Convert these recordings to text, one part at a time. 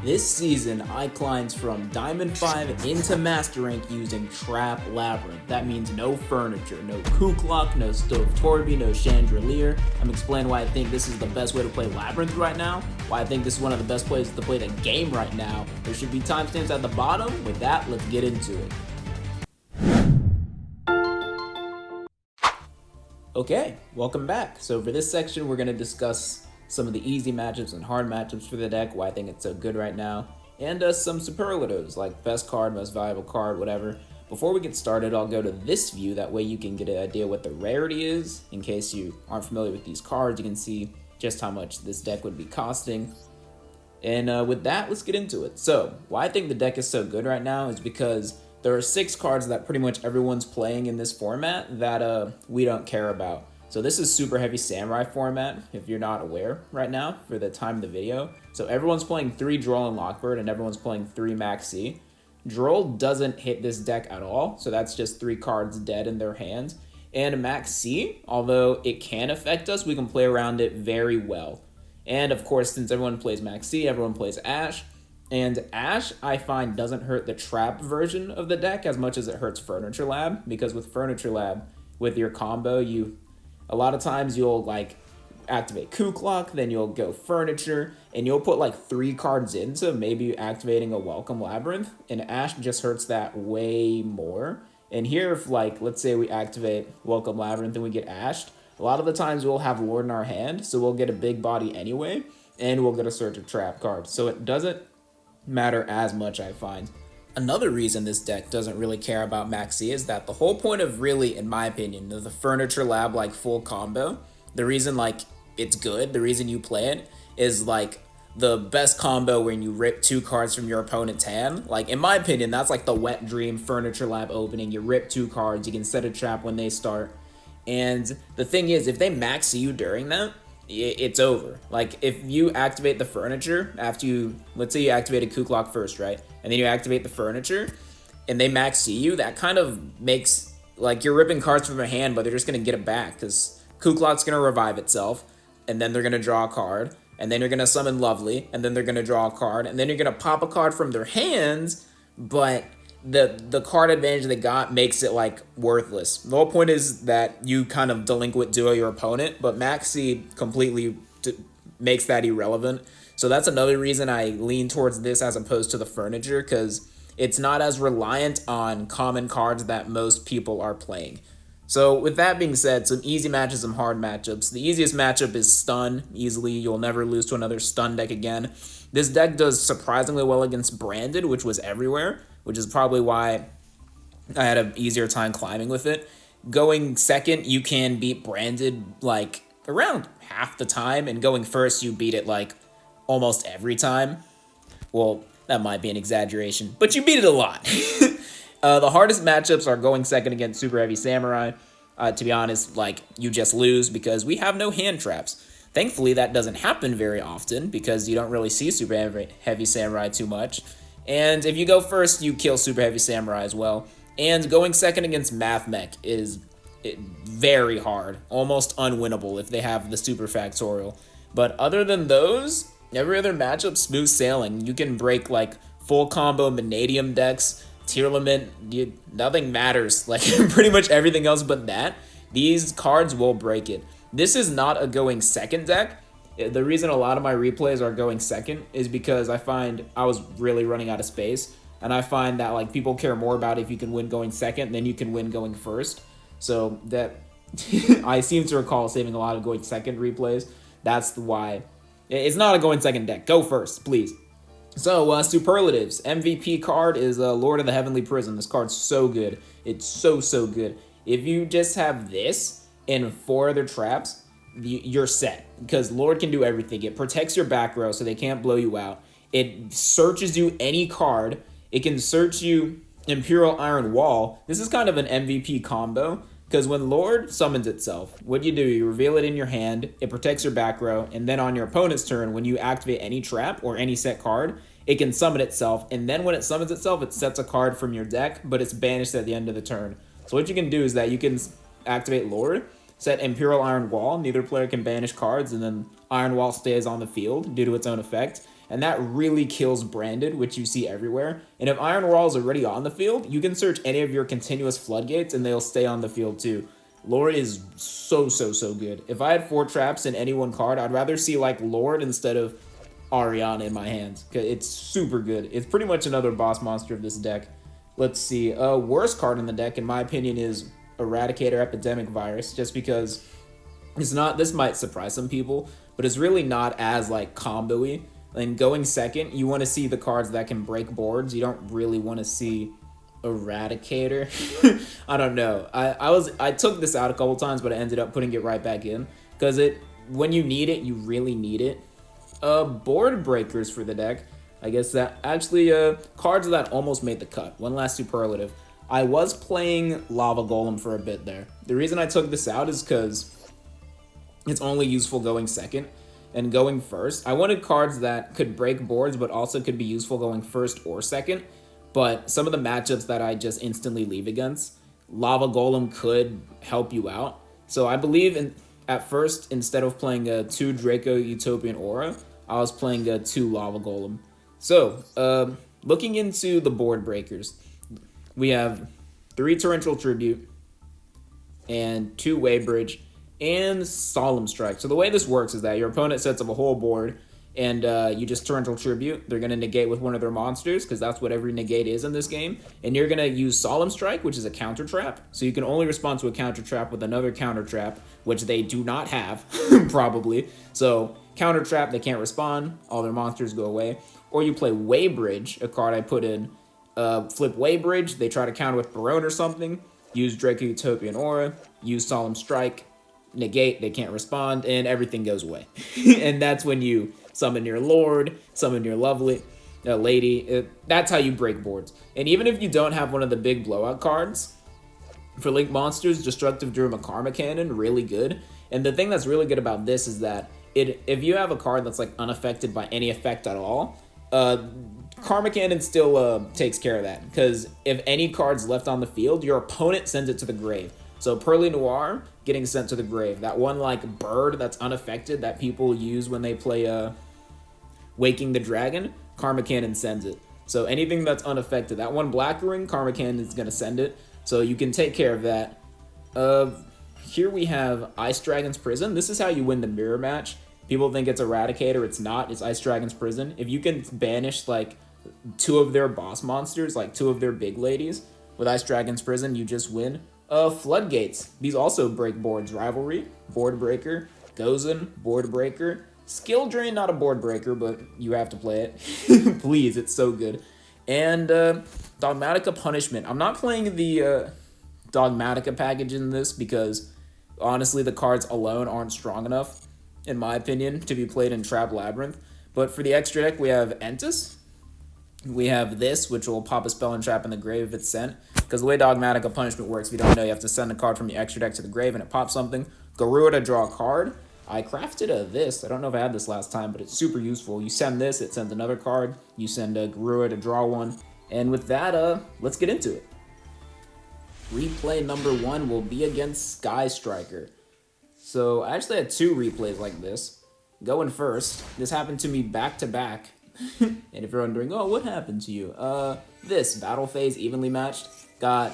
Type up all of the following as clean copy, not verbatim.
This season, I climbed from Diamond 5 into Master Rank using Trap Labrynth. That means no furniture, no Kuklok, no Stove Torby, no Chandelier. I'm explaining why I think this is the best way to play Labrynth right now, why I think this is one of the best places to play the game right now. There should be timestamps at the bottom. With that, let's get into it. Okay, welcome back. So for this section, we're going to discuss some of the easy matchups and hard matchups for the deck, why I think it's so good right now, and some superlatives like best card, most valuable card, whatever. Before we get started, I'll go to this view, that way you can get an idea what the rarity is. In case you aren't familiar with these cards, you can see just how much this deck would be costing. And with that, let's get into it. So, why I think the deck is so good right now is because there are 6 cards that pretty much everyone's playing in this format that we don't care about. So this is super heavy samurai format, if you're not aware right now for the time of the video. So everyone's playing 3 Droll and Lockbird, and everyone's playing 3 Max C. Droll doesn't hit this deck at all, so that's just 3 cards dead in their hands. And Max C, although it can affect us, we can play around it very well. And of course, since everyone plays Max C, everyone plays Ash. And Ash, I find, doesn't hurt the trap version of the deck as much as it hurts Furniture Lab, because with Furniture Lab, with your combo, a lot of times you'll like activate Kuklok, then you'll go Furniture, and you'll put like 3 cards into maybe activating a Welcome Labrynth, and Ash just hurts that way more. And here, if like, let's say we activate Welcome Labrynth and we get Ashed, a lot of the times we'll have Lord in our hand, so we'll get a big body anyway, and we'll get a Search of Trap card. So it doesn't matter as much, I find. Another reason this deck doesn't really care about Max C is that the whole point of really, in my opinion, the Furniture Lab like full combo, the reason like it's good, the reason you play it is like the best combo when you rip 2 cards from your opponent's hand. Like in my opinion, that's like the wet dream Furniture Lab opening. You rip 2 cards, you can set a trap when they start. And the thing is, if they Max C you during that, it's over. Like if you activate the Furniture after let's say you activated Kuklok first, right? And then you activate the Furniture and they Max C you, that kind of makes like you're ripping cards from their hand, but they're just going to get it back because Kuklok's going to revive itself, and then they're going to draw a card, and then you're going to summon Lovely, and then they're going to draw a card, and then you're going to pop a card from their hands, but the card advantage they got makes it like worthless. The whole point is that you kind of delinquent duo your opponent, but Max C completely makes that irrelevant. So that's another reason I lean towards this as opposed to the Furniture, because it's not as reliant on common cards that most people are playing. So with that being said, some easy matches, some hard matchups. The easiest matchup is Stun, easily. You'll never lose to another Stun deck again. This deck does surprisingly well against Branded, which was everywhere, which is probably why I had an easier time climbing with it. Going second, you can beat Branded like around half the time, and going first, you beat it like almost every time. Well, that might be an exaggeration, but you beat it a lot. The hardest matchups are going second against Super Heavy Samurai. To be honest, like you just lose because we have no hand traps. Thankfully, that doesn't happen very often because you don't really see Super Heavy Samurai too much. And if you go first, you kill Super Heavy Samurai as well. And going second against Mathmech is very hard, almost unwinnable if they have the Super Factorial. But other than those, every other matchup, smooth sailing. You can break like full combo Vanadium decks, Tier Limit, nothing matters. Like pretty much everything else but that, these cards will break it. This is not a going second deck. The reason a lot of my replays are going second is because I find I was really running out of space, and I find that like people care more about if you can win going second than you can win going first. So that I seem to recall saving a lot of going second replays. That's why it's not a going second deck. Go first, please. So, superlatives. MVP card is Lord of the Heavenly Prison. This card's so good. It's so good. If you just have this and 4 other traps, you're set. Because Lord can do everything. It protects your back row so they can't blow you out. It searches you any card. It can search you Imperial Iron Wall. This is kind of an MVP combo. Because when Lord summons itself, what you do, you reveal it in your hand, it protects your back row, and then on your opponent's turn, when you activate any trap or any set card, it can summon itself, and then when it summons itself, it sets a card from your deck, but it's banished at the end of the turn. So what you can do is that you can activate Lord, set Imperial Iron Wall, neither player can banish cards, and then Iron Wall stays on the field due to its own effect. and that really kills Branded, which you see everywhere. And if Iron Wall is already on the field, you can search any of your continuous floodgates and they'll stay on the field too. Lord is so good. If I had 4 traps in any one card, I'd rather see like Lord instead of Ariana in my hands. It's super good. It's pretty much another boss monster of this deck. Let's see. Worst card in the deck, in my opinion, is Eradicator Epidemic Virus, just because it's not, this might surprise some people, but it's really not as like combo-y. And going second, you want to see the cards that can break boards. You don't really want to see Eradicator. I don't know. I took this out a couple times, but I ended up putting it right back in because when you need it, you really need it. Board breakers for the deck. I guess that actually cards that almost made the cut. One last superlative. I was playing Lava Golem for a bit there. The reason I took this out is because it's only useful going second. And going first, I wanted cards that could break boards, but also could be useful going first or second. But some of the matchups that I just instantly leave against, Lava Golem could help you out. So I believe at first, instead of playing a 2 Draco Utopian Aura, I was playing a 2 Lava Golem. So, looking into the board breakers, we have 3 Torrential Tribute and 2 Waybridge and Solemn Strike. So the way this works is that your opponent sets up a whole board and you just Torrential Tribute. They're going to negate with one of their monsters because that's what every negate is in this game. And you're going to use Solemn Strike, which is a counter trap. So you can only respond to a counter trap with another counter trap, which they do not have, probably. So counter trap, they can't respond. All their monsters go away. Or you play Waybridge, a card I put in. Flip Waybridge, they try to counter with Barone or something. Use Draco Utopian Aura. Use Solemn Strike. Negate, they can't respond, and everything goes away. And that's when you summon your Lord, summon your lovely lady. That's how you break boards. And even if you don't have one of the big blowout cards, for Link Monsters, Destructive Durma Karma Cannon, really good. And the thing that's really good about this is that if you have a card that's like unaffected by any effect at all, Karma Cannon still takes care of that. Because if any card's left on the field, your opponent sends it to the grave. So Pearly Noir getting sent to the grave. That one like bird that's unaffected that people use when they play Waking the Dragon, Karma Cannon sends it. So anything that's unaffected, that one Black Ring, Karma Cannon is going to send it. So you can take care of that. Here we have Ice Dragon's Prison. This is how you win the mirror match. People think it's Eradicator. It's not. It's Ice Dragon's Prison. If you can banish like 2 of their boss monsters, like 2 of their big ladies with Ice Dragon's Prison, you just win. Floodgates. These also break boards. Rivalry, board breaker. Gozen, board breaker. Skill Drain, not a board breaker, but you have to play it. Please, it's so good. And Dogmatika Punishment. I'm not playing the Dogmatika package in this because, honestly, the cards alone aren't strong enough, in my opinion, to be played in Trap Labrynth. But for the extra deck, we have Entus. We have this, which will pop a spell and trap in the grave if it's sent. Because the way Dogmatika Punishment works, if you don't know, you have to send a card from your extra deck to the grave and it pops something. Garua to draw a card. I crafted this. I don't know if I had this last time, but it's super useful. You send this, it sends another card. You send a Garua to draw one. And with that, let's get into it. Replay number 1 will be against Sky Striker. So I actually had 2 replays like this. Going first, this happened to me back to back. And if you're wondering, oh, what happened to you? This battle phase evenly matched got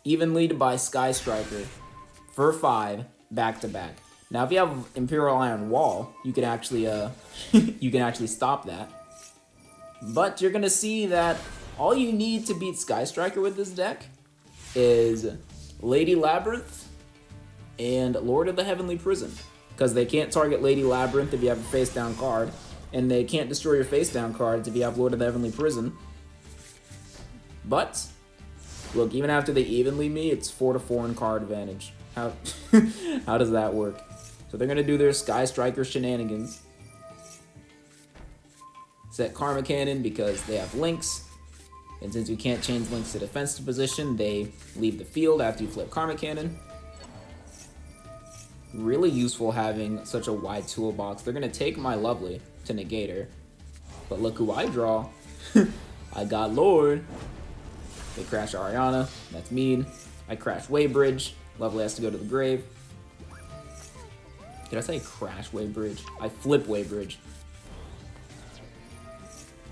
evenly by Sky Striker for 5 back to back. Now, if you have Imperial Iron Wall, you can actually stop that. But you're gonna see that all you need to beat Sky Striker with this deck is Lady Labrynth and Lord of the Heavenly Prison, because they can't target Lady Labrynth if you have a face down card. And they can't destroy your face-down cards if you have Lord of the Heavenly Prison. But, look, even after they evenly me, it's 4-4 in card advantage. How does that work? So they're going to do their Sky Striker shenanigans. Set Karma Cannon because they have links. And since you can't change links to defensive position, they leave the field after you flip Karma Cannon. Really useful having such a wide toolbox. They're going to take my Lovely to negate her. But look who I draw. I got Lord. They crash Ariana. That's mean. I crash Waybridge. Lovely has to go to the grave. Did I say crash Waybridge? I flip Waybridge.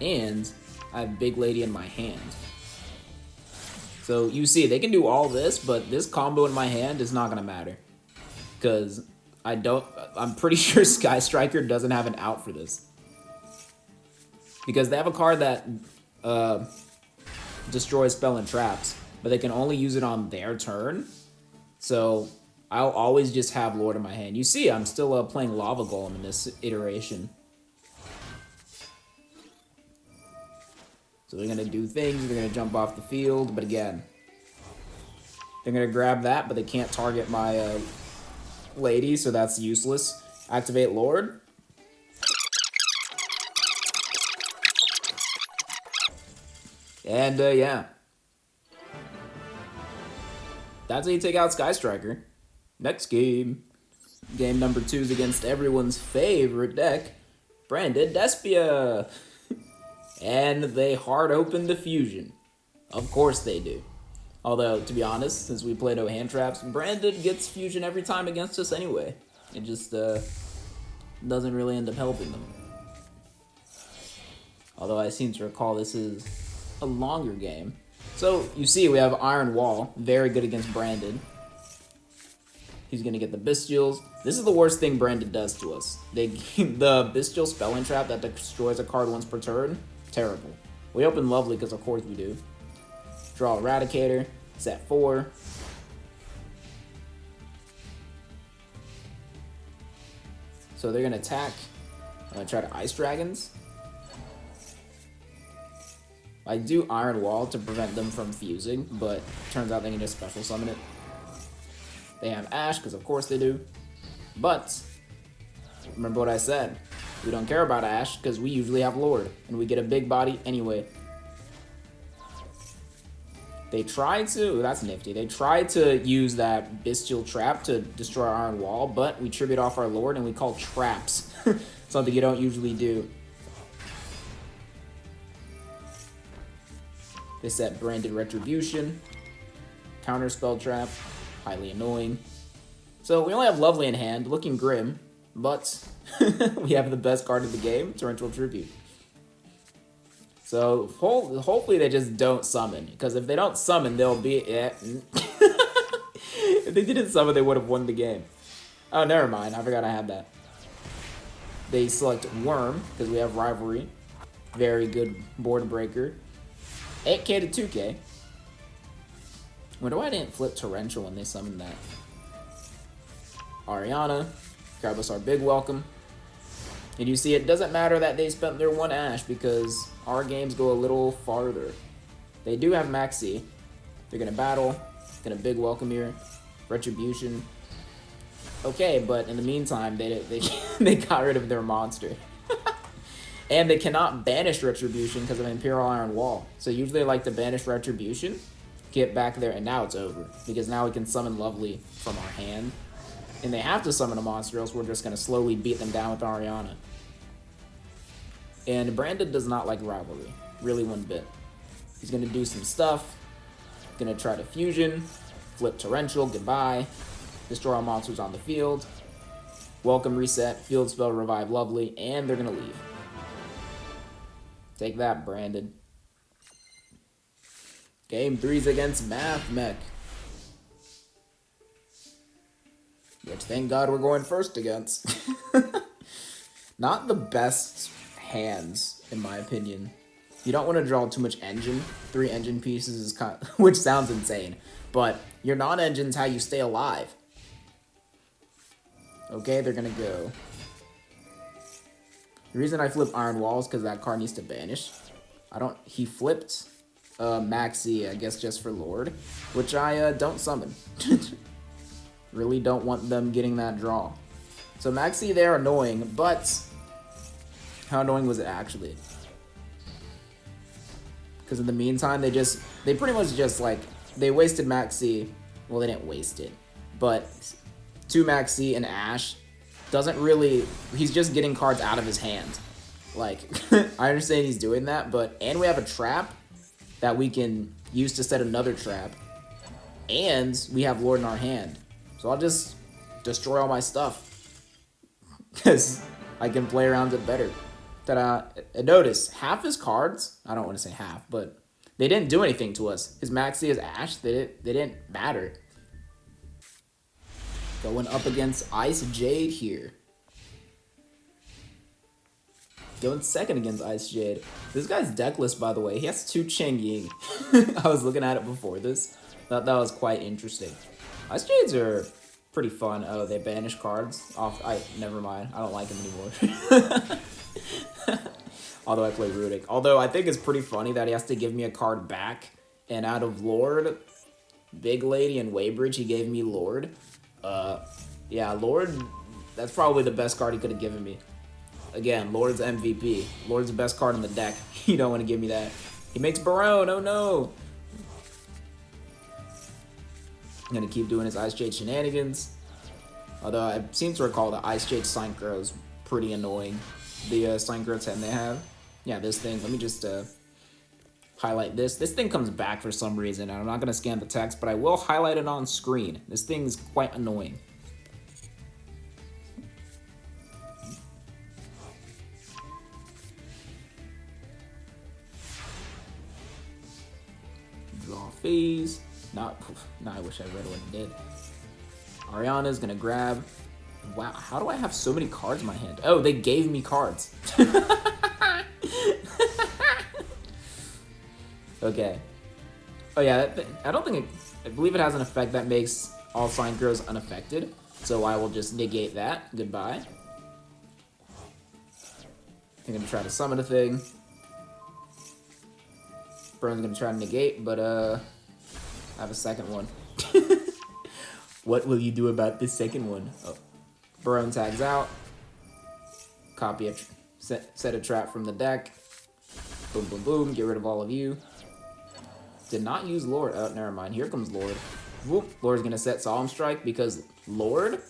and I have Big Lady in my hand. So you see, they can do all this, but this combo in my hand is not gonna matter. Because I'm pretty sure Sky Striker doesn't have an out for this. Because they have a card that destroys spell and traps, but they can only use it on their turn. So I'll always just have Lord in my hand. You see, I'm still playing Lava Golem in this iteration. So they're going to do things, they're going to jump off the field, but again, they're going to grab that, but they can't target my lady, so that's useless. Activate Lord. And yeah. That's how you take out Sky Striker. Next game. Game number 2 is against everyone's favorite deck, Branded Despia. And they hard open the fusion. Of course they do. Although, to be honest, since we play no hand traps, Branded gets fusion every time against us anyway. It just doesn't really end up helping them. Although I seem to recall this is a longer game. So, you see we have Iron Wall, very good against Branded. He's going to get the Bestials. This is the worst thing Branded does to us. The Bestial Spell and Trap that destroys a card once per turn, terrible. We open Lovely because of course we do. Draw Eradicator, set 4. So they're going to attack. I'm going to try to Ice Dragons. I do Iron Wall to prevent them from fusing, but turns out they can just special summon it. They have Ash, because of course they do. But, remember what I said. We don't care about Ash, because we usually have Lord, and we get a big body anyway. They tried to, that's nifty, they tried to use that Bestial Trap to destroy our Iron Wall, but we tribute off our Lord, and we call traps. Something you don't usually do. They set Branded Retribution, Counter Spell Trap, highly annoying. So we only have Lovely in hand, looking grim, but we have the best card of the game, Torrential Tribute. So hopefully they just don't summon, because if they don't summon, they'll be... If they didn't summon, they would have won the game. Oh, never mind, I forgot I had that. They select Worm, because we have Rivalry. Very good board breaker. 8k to 2k. Wonder why I didn't flip Torrential when they summoned that. Ariana, grab us our big welcome. And you see, it doesn't matter that they spent their 1 Ash because our games go a little farther. They do have Maxi. They're gonna battle, gonna big welcome here. Retribution. Okay, but in the meantime, they got rid of their monster. And they cannot banish Retribution because of Imperial Iron Wall. So usually they like to banish Retribution, get back there, and now it's over. Because now we can summon Lovely from our hand. And they have to summon a monster, else we're just going to slowly beat them down with Ariana. And Branded does not like Rivalry. Really one bit. He's going to do some stuff. Going to try to fusion. Flip Torrential, goodbye. Destroy all monsters on the field. Welcome, reset, field spell, revive Lovely, and they're going to leave. Take that, Branded. Game 3's against Mathmech. Which, thank God, we're going first against. Not the best hands, in my opinion. You don't want to draw too much engine. 3 engine pieces is kind of, which sounds insane. But your non-engine's how you stay alive. Okay, they're going to go. The reason I flip Iron Wall is because that card needs to banish. He flipped Maxi, I guess just for Lord, which I don't summon. Really don't want them getting that draw. So Maxi, they're annoying, but how annoying was it actually? Because in the meantime, they pretty much just like, they wasted Maxi. Well, they didn't waste it, but 2 Maxi and Ash doesn't really, he's just getting cards out of his hand. Like, I understand he's doing that, but, and we have a trap that we can use to set another trap, and we have Lord in our hand. So I'll just destroy all my stuff, because I can play around it better. Ta-da. And notice, half his cards, I don't want to say half, but they didn't do anything to us. His Maxi, his Ash, they didn't matter. Going up against IceJade here. Going second against IceJade. This guy's deck list, by the way, he has 2 Changying. I was looking at it before this. Thought that was quite interesting. IceJades are pretty fun. Oh, they banish cards off. Never mind. I don't like them anymore. Although I play Rudic. Although I think it's pretty funny that he has to give me a card back. And out of Lord, Big Lady, and Waybridge, he gave me Lord. Yeah, Lord, that's probably the best card he could have given me. Again, Lord's MVP. Lord's the best card in the deck. You don't want to give me that. He makes Barone. Oh no. I'm going to keep doing his IceJade shenanigans. Although I seem to recall that IceJade Synchro is pretty annoying. The Synchro 10 they have. Yeah, this thing. Let me just highlight this. This thing comes back for some reason. I'm not going to scan the text, but I will highlight it on screen. This thing is quite annoying. Draw phase. Nah, I wish I read what it did. Ariana's gonna grab. Wow, how do I have so many cards in my hand? Oh, they gave me cards. Okay. Oh yeah, I don't think I believe it has an effect that makes all Synchros unaffected. So I will just negate that. Goodbye. I'm gonna try to summon a thing. Burn's gonna try to negate, but I have a second one. What will you do about this second one? Oh, Burrow tags out. Copy a set a trap from the deck. Boom, boom, boom. Get rid of all of you. Did not use Lord. Oh, never mind. Here comes Lord. Whoop. Lord's gonna set Solemn Strike because Lord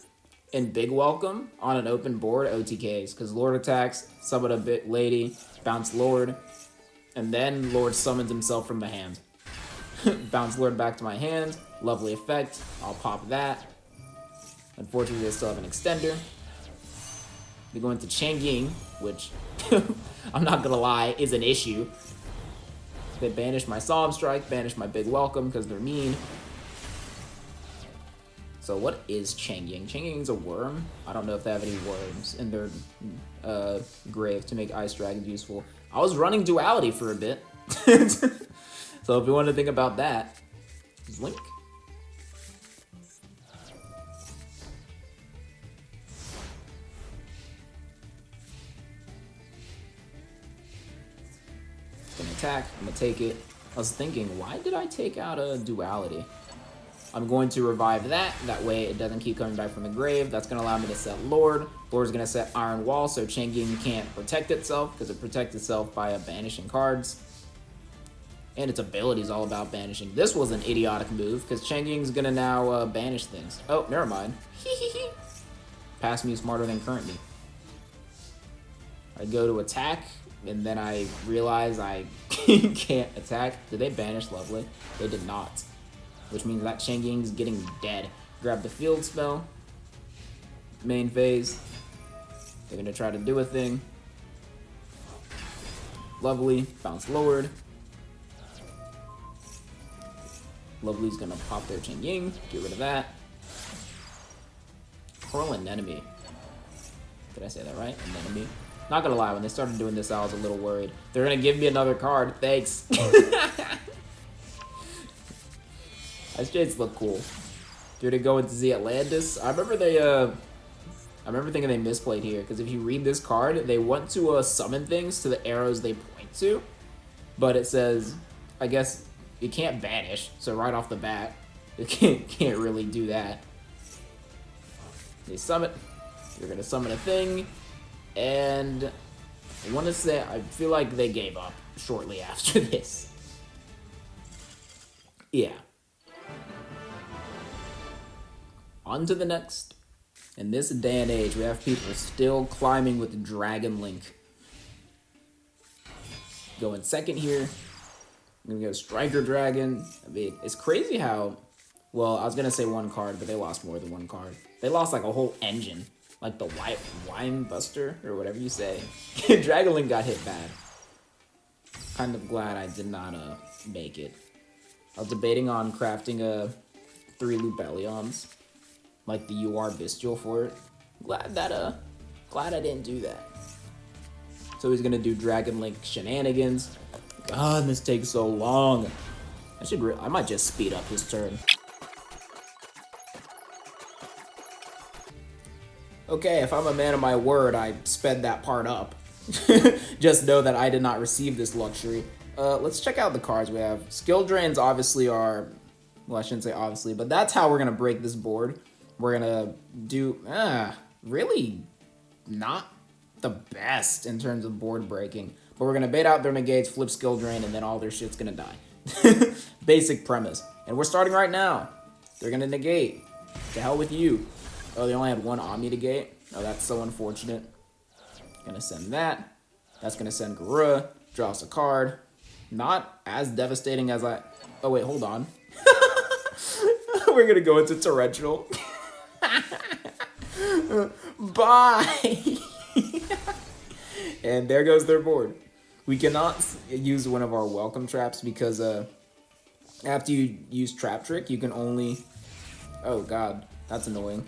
and Big Welcome on an open board OTKs. Because Lord attacks, summon a bit lady, bounce Lord, and then Lord summons himself from the hand. Bounce Lord back to my hand. Lovely effect. I'll pop that. Unfortunately, they still have an extender. They go into Changying, which, I'm not gonna lie, is an issue. They banish my Solemn Strike, banish my Big Welcome because they're mean. So what is Changying? Changying's a worm. I don't know if they have any worms in their grave to make Ice Dragons useful. I was running Duality for a bit. So if you want to think about that, Zlink. Gonna attack, I'm gonna take it. I was thinking, why did I take out a Duality? I'm going to revive that. That way it doesn't keep coming back from the grave. That's going to allow me to set Lord. Lord's going to set Iron Wall so Changying can't protect itself because it protects itself by banishing cards. And its ability is all about banishing. This was an idiotic move because Changying's going to now banish things. Oh, never mind. Past me smarter than current me. I go to attack and then I realize I can't attack. Did they banish Lovely? They did not. Which means that Changying's getting dead. Grab the field spell. Main phase. They're gonna try to do a thing. Lovely. Bounce Lord. Lovely's gonna pop their Changying. Get rid of that. Pearl Anemone. Did I say that right? Anemone. Not gonna lie, when they started doing this, I was a little worried. They're gonna give me another card. Thanks. IceJades look cool. Did it go into the Atlantis? I remember thinking they misplayed here, because if you read this card, they want to summon things to the arrows they point to, but it says, I guess, you can't banish, so right off the bat, you can't really do that. They summon, you're gonna summon a thing, and I want to say, I feel like they gave up shortly after this. Yeah. On to the next. In this day and age, we have people still climbing with Dragon Link. Going second here. I'm gonna go Striker Dragon. I mean, it's crazy how, well, I was gonna say one card, but they lost more than one card. They lost like a whole engine. like the white wine buster or whatever you say. Dragon Link got hit bad. Kind of glad I did not make it. I was debating on crafting 3 Lubellions, like the UR Bestial for it. Glad I didn't do that. So he's gonna do Dragon Link shenanigans. God, this takes so long. I might just speed up his turn. Okay, if I'm a man of my word, I sped that part up. Just know that I did not receive this luxury. Let's check out the cards we have. Skill drains obviously are, well, I shouldn't say obviously, but that's how we're gonna break this board. We're gonna do, really not the best in terms of board breaking, but we're gonna bait out their negates, flip skill drain, and then all their shit's gonna die. Basic premise. And we're starting right now. They're gonna negate. To hell with you. Oh, they only had 1 Omni negate. Oh, that's so unfortunate. Gonna send that. That's gonna send Garura. Draw us a card. Not as devastating as I... Oh, wait, hold on. We're gonna go into Torrential. Bye! And there goes their board. We cannot use one of our welcome traps because after you use Trap Trick, you can only... Oh, God. That's annoying.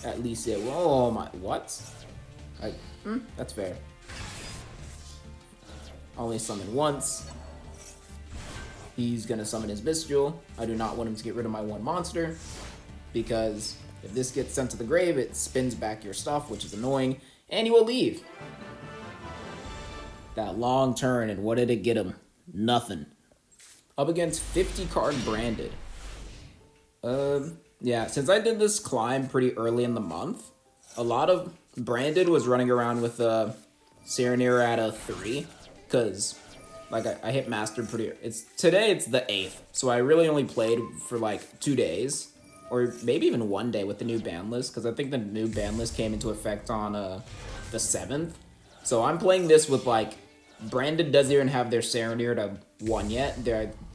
At least it... Oh, my... What? That's fair. Only summon once. He's gonna summon his Bestial. I do not want him to get rid of my 1 monster, because if this gets sent to the grave, it spins back your stuff, which is annoying, and he will leave. That long turn, and what did it get him? Nothing. Up against 50 card Branded. Yeah, since I did this climb pretty early in the month, a lot of Branded was running around with Serenir at a 3, because like I hit Master pretty... Today it's the 8th, so I really only played for like 2 days, or maybe even 1 day with the new ban list, because I think the new ban list came into effect on the 7th. So I'm playing this with like... Branded doesn't even have their Serenir to 1 yet.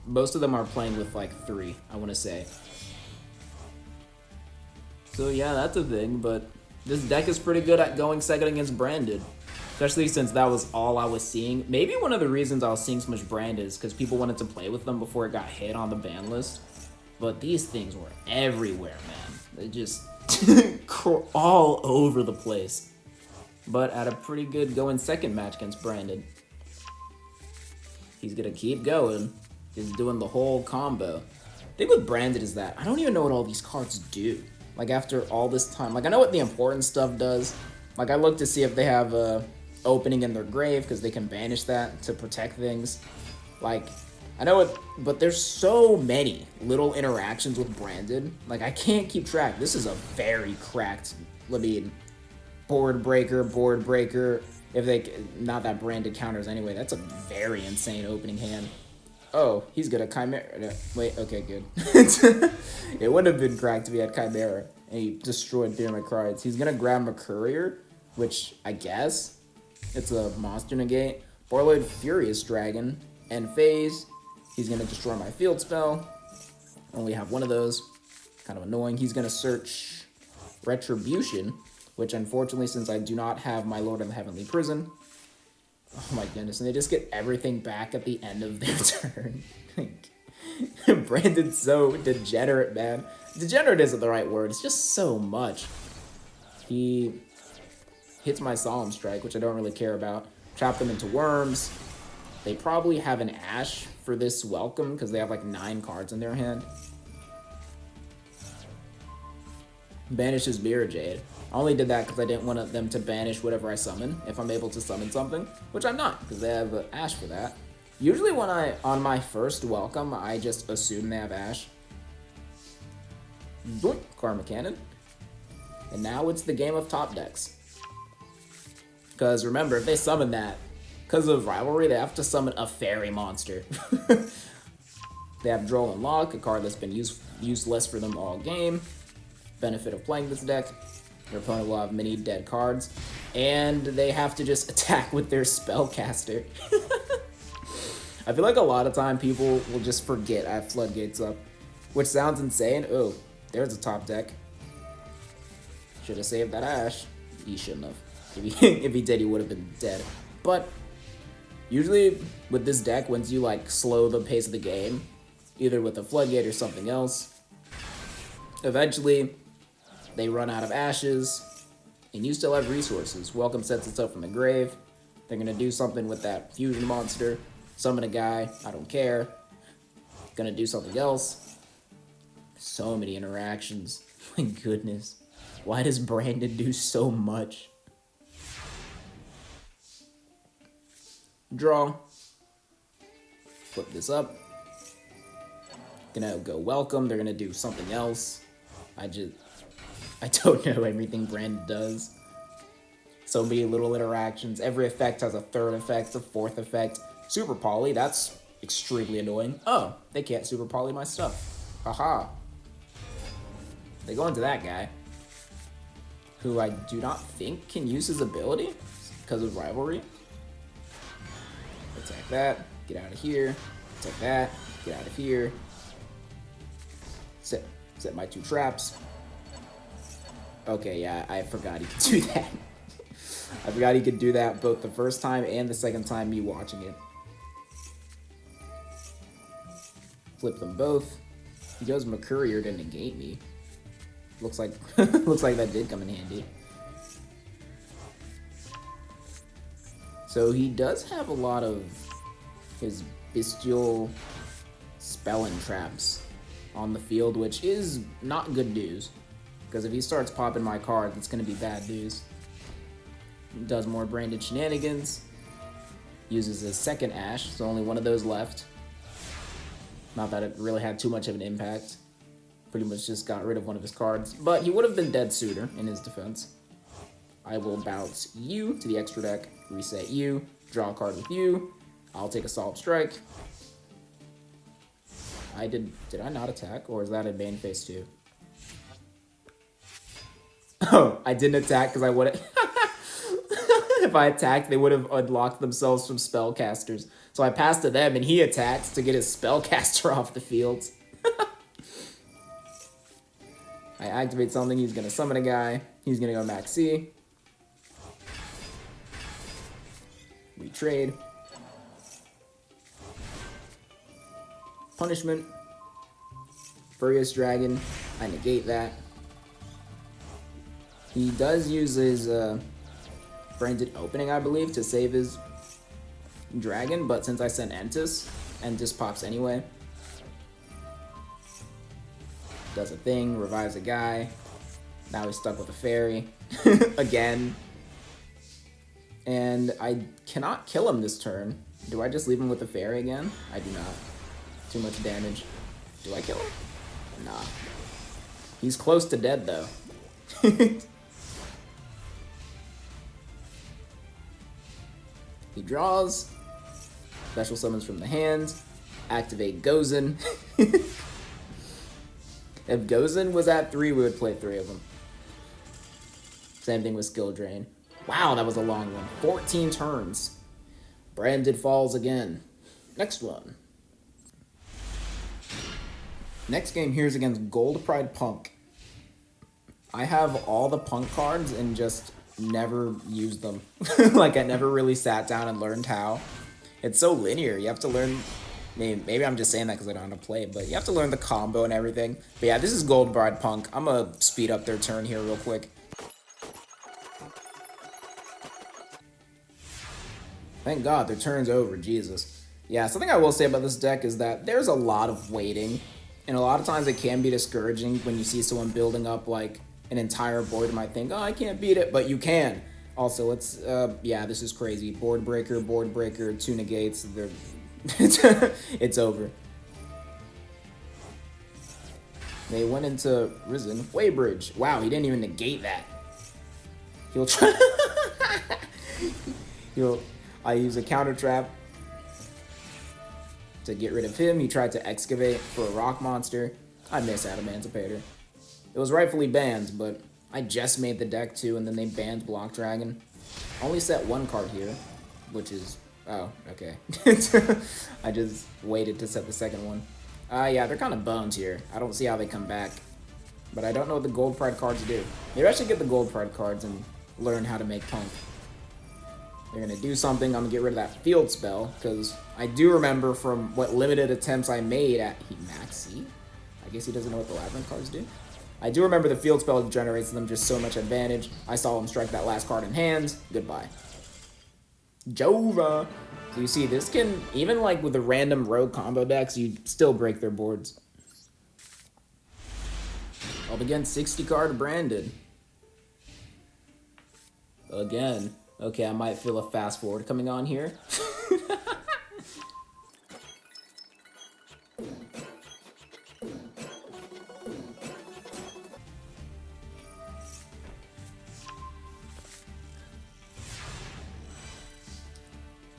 Most of them are playing with like 3, I want to say. So yeah, that's a thing, but this deck is pretty good at going second against Branded. Especially since that was all I was seeing. Maybe one of the reasons I was seeing so much Branded is because people wanted to play with them before it got hit on the ban list. But these things were everywhere, man. They just all over the place. But at a pretty good going second match against Branded. He's gonna keep going. He's doing the whole combo. The thing with Branded is that I don't even know what all these cards do. Like after all this time, like I know what the important stuff does. Like I look to see if they have a opening in their grave because they can banish that to protect things. Like I know it, but there's so many little interactions with Branded. Like I can't keep track. This is a very cracked, I mean, board breaker. If they, not that Branded counters anyway, that's a very insane opening hand. Oh, he's got a Chimera. Wait, okay, good. It would have been cracked if he had Chimera and he destroyed Dynamic Cards. He's gonna grab a Courier, which I guess it's a monster negate. Borloid Furious Dragon and Phase. He's gonna destroy my field spell. Only have 1 of those. Kind of annoying. He's gonna search Retribution, which unfortunately, since I do not have my Lord of the Heavenly Prison, oh my goodness, and they just get everything back at the end of their turn. Branded's so degenerate, man. Degenerate isn't the right word, it's just so much. He hits my Solemn Strike, which I don't really care about. Trap them into worms. They probably have an Ash for this welcome, because they have like 9 cards in their hand. Banishes IceJade. I only did that because I didn't want them to banish whatever I summon, if I'm able to summon something, which I'm not, because they have Ash for that. Usually when on my first welcome, I just assume they have Ash. Zoink, Karma Cannon. And now it's the game of top decks. Because remember, if they summon that, because of Rivalry, they have to summon a fairy monster. They have Droll and Lock, a card that's been useless for them all game. Benefit of playing this deck. Your opponent will have many dead cards, and they have to just attack with their Spellcaster. I feel like a lot of time people will just forget I have Floodgates up, which sounds insane. Oh, there's a top deck. Should have saved that Ash. He shouldn't have. If he did, he would have been dead. But usually with this deck, once you like slow the pace of the game, either with a floodgate or something else, eventually they run out of ashes, and you still have resources. Welcome sets itself from the grave. They're gonna do something with that fusion monster, summon a guy, I don't care. Gonna do something else. So many interactions. My goodness. Why does Branded do so much? Draw. Flip this up. Gonna go welcome. They're gonna do something else. I don't know everything Branded does. So many little interactions. Every effect has a third effect, a fourth effect. Super poly, that's extremely annoying. Oh, they can't super poly my stuff. Haha. They go into that guy, who I do not think can use his ability because of rivalry. Attack that, get out of here. Attack that, get out of here. Set my 2 traps. Okay, yeah, I forgot he could do that. I forgot he could do that both the first time and the second time me watching it. Flip them both. He goes Mercurier to negate me. Looks like that did come in handy. So he does have a lot of his bestial spell and traps on the field, which is not good news. Because if he starts popping my cards, it's going to be bad news. He does more Branded shenanigans. Uses his second Ash, so only one of those left. Not that it really had too much of an impact. Pretty much just got rid of one of his cards. But he would have been dead sooner in his defense. I will bounce you to the extra deck, reset you, draw a card with you. I'll take Assault Strike. Did I not attack? Or is that a Bane phase 2? Oh, I didn't attack because I would have... If I attacked, they would have unlocked themselves from spellcasters. So I passed to them, and he attacked to get his spellcaster off the field. I activate something, he's going to summon a guy. He's going to go max C. We trade. Punishment. Furious Dragon. I negate that. He does use his Branded Opening, I believe, to save his dragon, but since I sent Entis pops anyway. Does a thing, revives a guy. Now he's stuck with a fairy. Again. And I cannot kill him this turn. Do I just leave him with the fairy again? I do not. Too much damage. Do I kill him? Nah. He's close to dead, though. He draws. Special summons from the hand. Activate Gozen. If Gozen was at 3, we would play 3 of them. Same thing with Skill Drain. Wow, that was a long one. 14 turns. Branded falls again. Next one. Next game here is against Gold Pride Punk. I have all the Punk cards and just never used them. Like, I never really sat down and learned how. It's so linear. You have to learn... Maybe I'm just saying that because I don't know how to play, but you have to learn the combo and everything. But yeah, this is Gold Pride Punk. I'm going to speed up their turn here real quick. Thank God, their turn's over. Jesus. Yeah, something I will say about this deck is that there's a lot of waiting. And a lot of times it can be discouraging when you see someone building up, like, an entire board. You might think, oh, I can't beat it, but you can. Also, it's, yeah, this is crazy. Board breaker, 2 negates. It's over. They went into Risen. Waybridge. Wow, he didn't even negate that. He'll try... I use a counter trap to get rid of him. He tried to excavate for a rock monster. I miss Adamantipator. It was rightfully banned, but I just made the deck too, and then they banned Block Dragon. Only set 1 card here, which is... Oh, okay. I just waited to set the second one. Yeah, they're kind of boned here. I don't see how they come back. But I don't know what the Gold Pride cards do. Maybe I should get the Gold Pride cards and learn how to make punk. They're gonna do something. I'm gonna get rid of that field spell, because I do remember from what limited attempts I made at Maxi. I guess he doesn't know what the Labrynth cards do. I do remember the field spell generates them just so much advantage. I saw him strike that last card in hand. Goodbye. Jova. So you see, this can, even like with the random rogue combo decks, you still break their boards. Up against 60 card Branded. Again. Okay, I might feel a fast forward coming on here.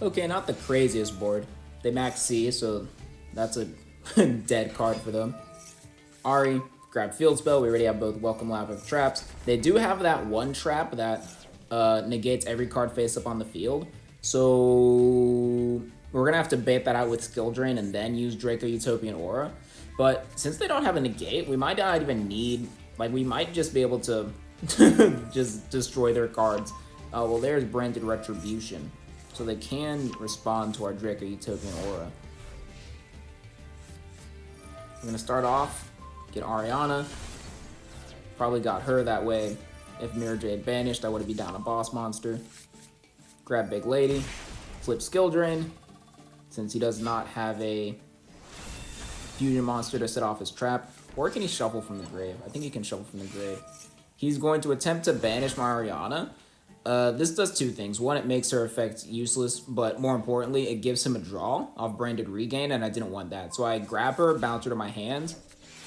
Okay, not the craziest board. They max C, so that's a dead card for them. Ari, grab Field Spell. We already have both Welcome Labyrinth traps. They do have that one trap that negates every card face up on the field. So we're going to have to bait that out with Skill Drain and then use Draco Utopian Aura. But since they don't have a negate, we might not even need... Like, we might just be able to just destroy their cards. Well, there's Branded Retribution. So they can respond to our Draco Utopian Aura. I'm going to start off, get Ariana. Probably got her that way. If Mirror Jade banished, I would be down a boss monster. Grab Big Lady. Flip Skill Drain. Since he does not have a fusion monster to set off his trap. Or can he shuffle from the grave? I think he can shuffle from the grave. He's going to attempt to banish my Ariana. This does two things. One, it makes her effect useless, but more importantly, it gives him a draw off Branded Regain, and I didn't want that. So I grab her, bounce her to my hand,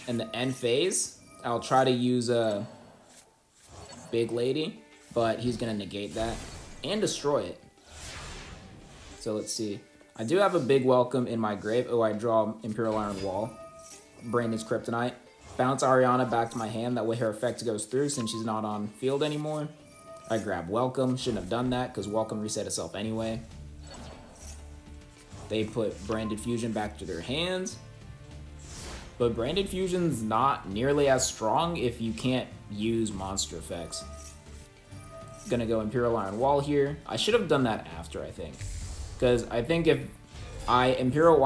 and the end phase, I'll try to use a Big Lady, but he's going to negate that and destroy it. So let's see. I do have a big welcome in my grave. Oh, I draw Imperial Iron Wall, Brandon's Kryptonite. Bounce Ariana back to my hand, that way her effect goes through since she's not on field anymore. I grab Welcome. Shouldn't have done that because Welcome reset itself anyway. They put Branded Fusion back to their hands. But Branded Fusion's not nearly as strong if you can't use monster effects. Gonna go Imperial Iron Wall here. I should have done that after, I think. Because I think if I Imperial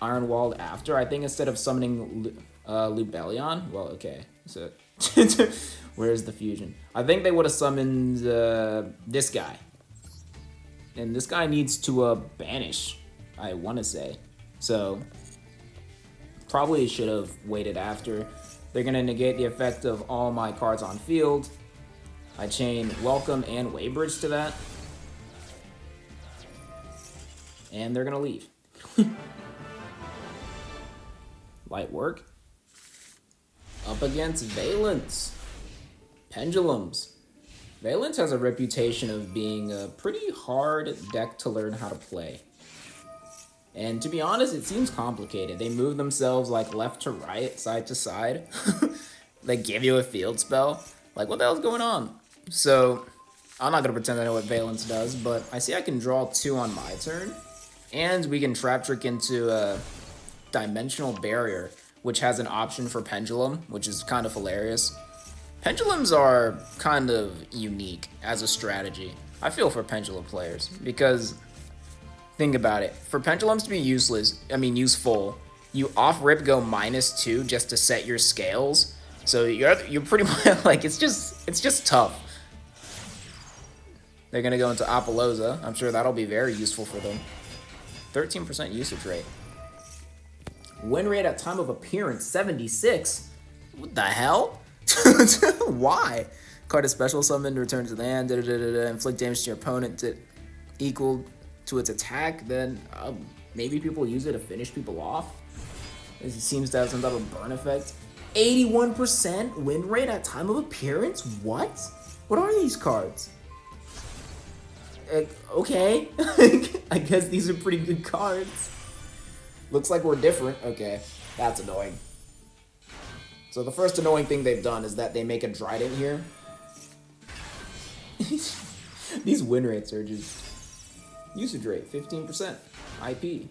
Iron Walled after, I think instead of summoning Lubellion, well, okay. So where's the fusion? I think they would have summoned this guy. And this guy needs to banish, I want to say. So, probably should have waited after. They're going to negate the effect of all my cards on field. I chain Welcome and Waybridge to that. And they're going to leave. Light work. Up against Vaylantz. Pendulums. Vaylantz has a reputation of being a pretty hard deck to learn how to play. And to be honest, it seems complicated. They move themselves like left to right, side to side. They give you a field spell. Like, what the hell's going on? So, I'm not going to pretend I know what Vaylantz does, but I see I can draw 2 on my turn. And we can Trap Trick into a Dimensional Barrier, which has an option for Pendulum, which is kind of hilarious. Pendulums are kind of unique as a strategy. I feel for Pendulum players, because think about it. For Pendulums to be useful, you off-rip go -2 just to set your scales. So you're pretty much like, it's just tough. They're gonna go into Apollousa. I'm sure that'll be very useful for them. 13% usage rate. Win rate at time of appearance, 76. What the hell? Why? Card is special summoned, return to the hand, inflict damage to your opponent to equal to its attack. Then maybe people use it to finish people off. It seems to have some type of burn effect. 81% win rate at time of appearance? What? What are these cards? Okay. I guess these are pretty good cards. Looks like we're different. Okay, that's annoying. So the first annoying thing they've done is that they make a Trident here. These win rates are just... Usage rate, 15%. IP.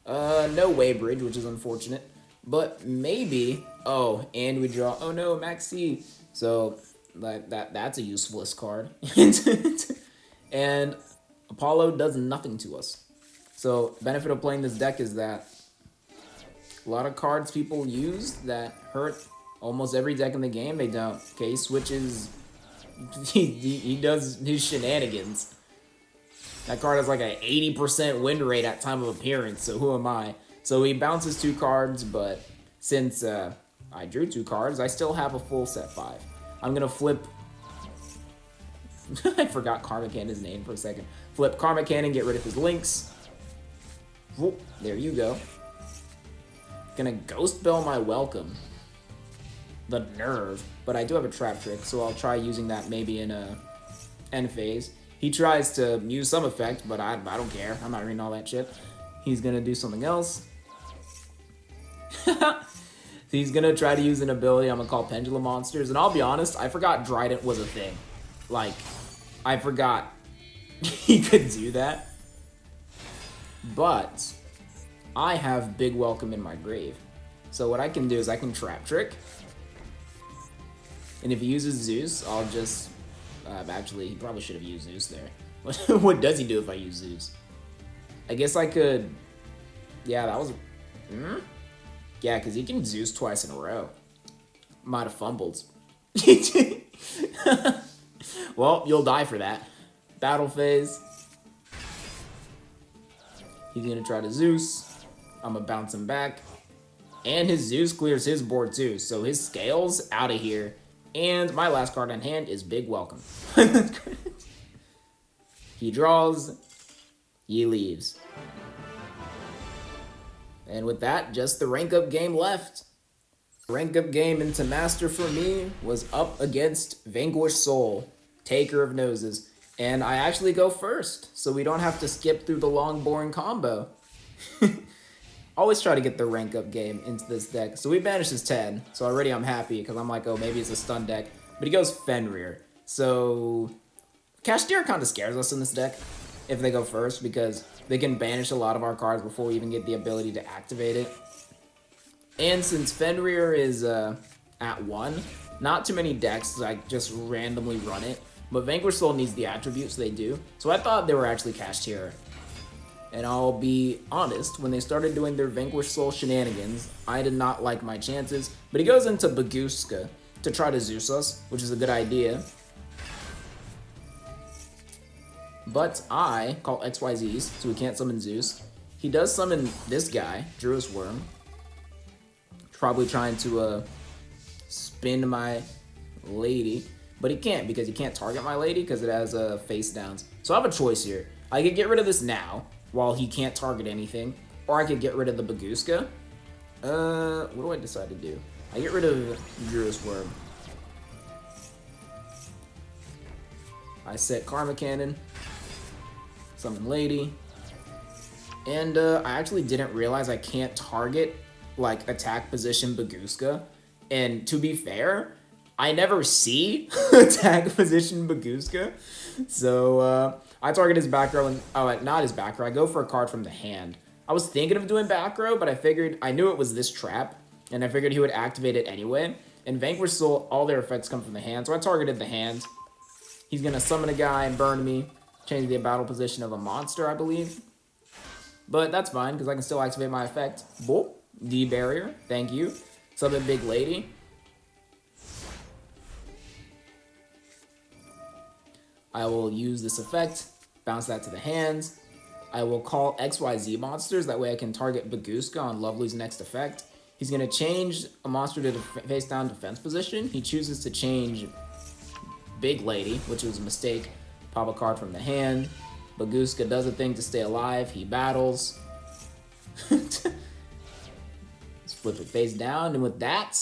No Waybridge, which is unfortunate. But maybe... Oh, and we draw... Oh no, Maxi. So Like that's a useless card. And Apollo does nothing to us. So benefit of playing this deck is that a lot of cards people use that hurt almost every deck in the game, they don't. Okay, he switches, he does his shenanigans. That card has like an 80% win rate at time of appearance, so who am I? So he bounces 2 cards, but since I drew 2 cards, I still have a full set 5. I'm gonna flip... I forgot Karma Cannon's name for a second. Flip Karma Cannon, get rid of his links. Whoop, there you go. Gonna Ghost Bell my welcome. The nerve. But I do have a trap trick, so I'll try using that maybe in a end phase. He tries to use some effect, but I don't care. I'm not reading all that shit. He's gonna do something else. He's gonna try to use an ability I'm gonna call Pendulum Monsters. And I'll be honest, I forgot Dryden was a thing. Like, I forgot he could do that. But I have Big Welcome in my grave. So what I can do is I can Trap Trick. And if he uses Zeus, I'll just... actually, he probably should have used Zeus there. What does he do if I use Zeus? I guess I could... Yeah, that was... Yeah, because he can Zeus twice in a row. Might have fumbled. Well, you'll die for that. Battle phase. He's going to try to Zeus. I'm going to bounce him back. And his Zeus clears his board too. So his Scales out of here. And my last card in hand is Big Welcome. He draws. He leaves. And with that, just the rank up game left. Rank up game into Master for me was up against Vanquish Soul, Taker of Noses. And I actually go first, so we don't have to skip through the long, boring combo. Always try to get the rank up game into this deck. So we banished his 10, so already I'm happy, because I'm like, oh, maybe it's a stun deck. But he goes Fenrir. So Kashtira kind of scares us in this deck if they go first, because they can banish a lot of our cards before we even get the ability to activate it. And since Fenrir is at 1, not too many decks like just randomly run it. But Vanquish Soul needs the attributes, they do. So I thought they were actually Kashtira. And I'll be honest, when they started doing their Vanquish Soul shenanigans, I did not like my chances. But he goes into Baguska to try to Zeus us, which is a good idea. But I call XYZs, so we can't summon Zeus. He does summon this guy, Druid's Worm. Probably trying to spin my lady. But he can't, because he can't target my lady because it has face downs. So I have a choice here. I could get rid of this now, while he can't target anything. Or I could get rid of the Baguska. What do I decide to do? I get rid of Druid's Worm. I set Karma Cannon. Summon Lady. And I actually didn't realize I can't target, like, attack position Baguska. And to be fair, I never see attack position Baguska. So I target his back row and... Oh, not his back row. I go for a card from the hand. I was thinking of doing back row, but I figured... I knew it was this trap, and I figured he would activate it anyway. And Vanquish Soul, all their effects come from the hand, so I targeted the hand. He's going to summon a guy and burn me. Change the battle position of a monster, I believe. But that's fine, because I can still activate my effect. Boop. D-barrier. Thank you. Summon Big Lady. I will use this effect. Bounce that to the hands. I will call XYZ monsters. That way I can target Baguska on Lovely's next effect. He's going to change a monster to face down defense position. He chooses to change Big Lady, which was a mistake. Pop a card from the hand. Baguska does a thing to stay alive. He battles. Let's flip it face down. And with that,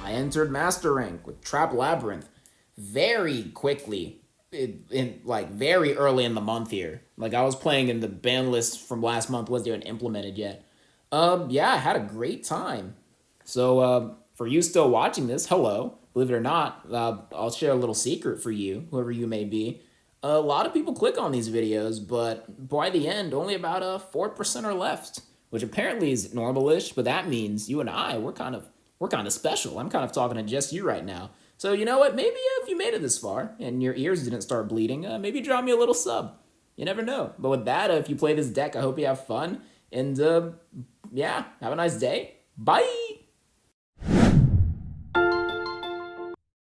I entered Master Rank with Trap Labrynth very quickly. Very early in the month here. Like, I was playing in the ban list from last month. Wasn't even implemented yet. Yeah, I had a great time. So, for you still watching this, hello. Believe it or not, I'll share a little secret for you, whoever you may be. A lot of people click on these videos, but by the end, only about 4% are left, which apparently is normal-ish, but that means you and I, we're kind of special. I'm kind of talking to just you right now. So you know what? Maybe if you made it this far and your ears didn't start bleeding, maybe drop me a little sub. You never know. But with that, if you play this deck, I hope you have fun. And yeah, have a nice day. Bye!